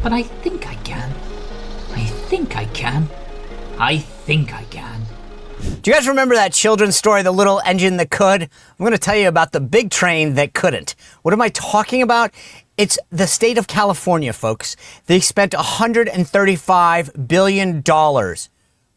but I think I can. I think I can. I think I can. Do you guys remember that children's story, The Little Engine That Could? I'm going to tell you about the big train that couldn't. What am I talking about? It's the state of California, folks. They spent $135 billion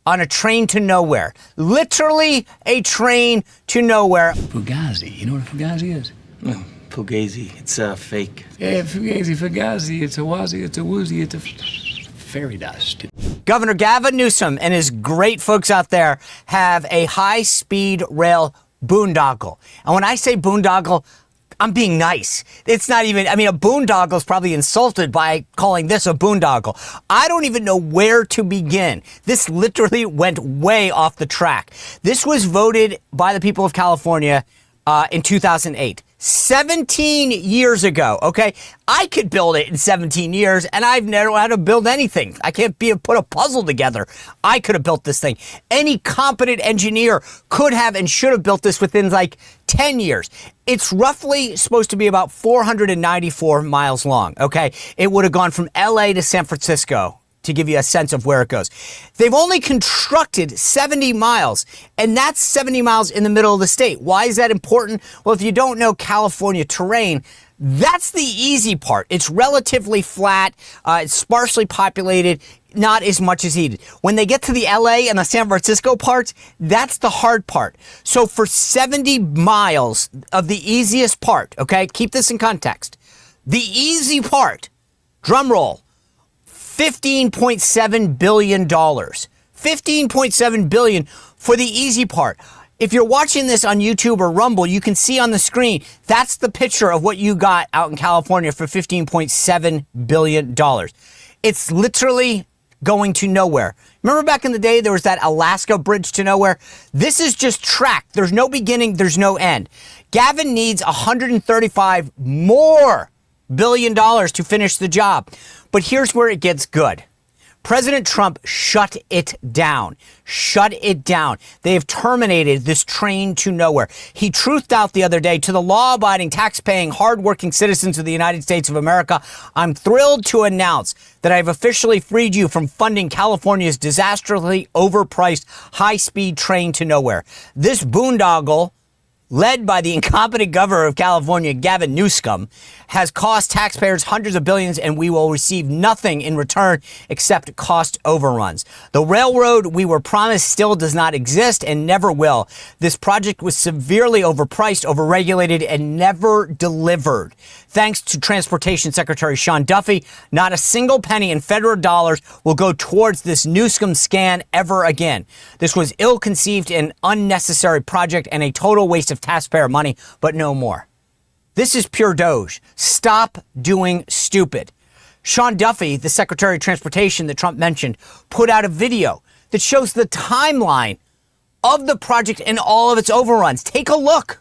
on a train to nowhere. Literally a train to nowhere. Fugazi. You know what a Fugazi is? No, Fugazi. It's fake. Yeah, Fugazi, Fugazi. It's a wazi, it's a woozy, it's a fairy dust. Governor Gavin Newsom and his great folks out there have a high-speed rail boondoggle. And when I say boondoggle, I'm being nice. It's not even, a boondoggle is probably insulted by calling this a boondoggle. I don't even know where to begin. This literally went way off the track. This was voted by the people of California in 2008. 17 years ago, okay? I could build it in 17 years, and I've never had to build anything. I can't put a puzzle together. I could have built this thing. Any competent engineer could have and should have built this within like 10 years. It's roughly supposed to be about 494 miles long, okay? It would have gone from LA to San Francisco, to give you a sense of where it goes. They've only constructed 70 miles, and that's 70 miles in the middle of the state. Why is that important? Well, if you don't know California terrain, that's the easy part. It's relatively flat, it's sparsely populated, not as much as needed. When they get to the LA and the San Francisco parts, that's the hard part. So for 70 miles of the easiest part, okay, keep this in context. The easy part, drum roll, $15.7 billion. $15.7 billion for the easy part. If you're watching this on YouTube or Rumble, you can see on the screen, that's the picture of what you got out in California for $15.7 billion. It's literally going to nowhere. Remember back in the day, there was that Alaska bridge to nowhere? This is just track. There's no beginning, there's no end. Gavin needs $135 more billion to finish the job. But here's where it gets good. President Trump shut it down. Shut it down. They have terminated this train to nowhere. He truthed out the other day to the law-abiding, tax-paying, hard-working citizens of the United States of America. I'm thrilled to announce that I've officially freed you from funding California's disastrously overpriced high-speed train to nowhere. This boondoggle, led by the incompetent governor of California, Gavin Newsom, has cost taxpayers hundreds of billions, and we will receive nothing in return except cost overruns. The railroad we were promised still does not exist and never will. This project was severely overpriced, overregulated, and never delivered. Thanks to Transportation Secretary Sean Duffy, not a single penny in federal dollars will go towards this Newsom scan ever again. This was ill-conceived and unnecessary project and a total waste of taxpayer money, but no more. This is pure Doge. Stop doing stupid. Sean Duffy, the Secretary of Transportation that Trump mentioned, put out a video that shows the timeline of the project and all of its overruns. Take a look.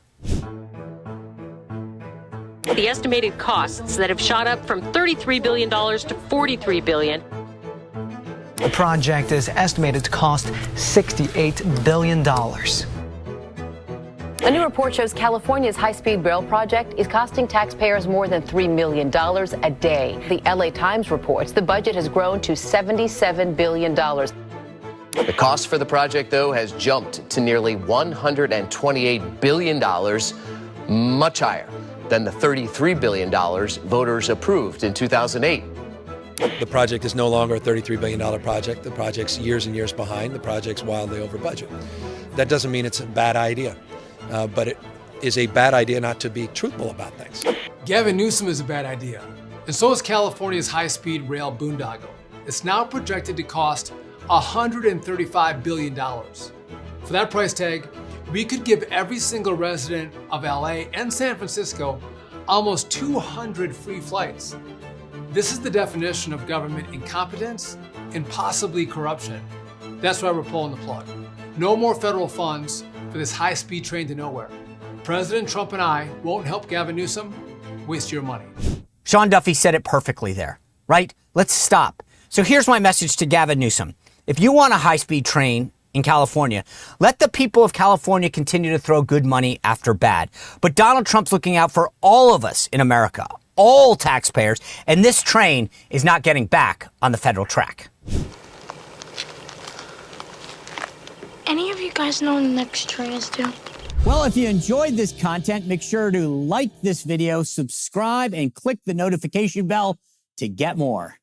The estimated costs that have shot up from $33 billion to $43 billion. The project is estimated to cost $68 billion. A new report shows California's high-speed rail project is costing taxpayers more than $3 million a day. The LA Times reports the budget has grown to $77 billion. The cost for the project, though, has jumped to nearly $128 billion, much higher than the $33 billion voters approved in 2008. The project is no longer a $33 billion project. The project's years and years behind. The project's wildly over budget. That doesn't mean it's a bad idea. But it is a bad idea not to be truthful about things. Gavin Newsom is a bad idea, and so is California's high-speed rail boondoggle. It's now projected to cost $135 billion. For that price tag, we could give every single resident of LA and San Francisco almost 200 free flights. This is the definition of government incompetence and possibly corruption. That's why we're pulling the plug. No more federal funds for this high-speed train to nowhere. President Trump and I won't help Gavin Newsom waste your money. Sean Duffy said it perfectly there, right? Let's stop. So here's my message to Gavin Newsom. If you want a high-speed train in California, let the people of California continue to throw good money after bad. But Donald Trump's looking out for all of us in America. all taxpayers, and this train is not getting back on the federal track. Any of you guys know when the next train is due? Well, if you enjoyed this content, make sure to like this video, subscribe, and click the notification bell to get more.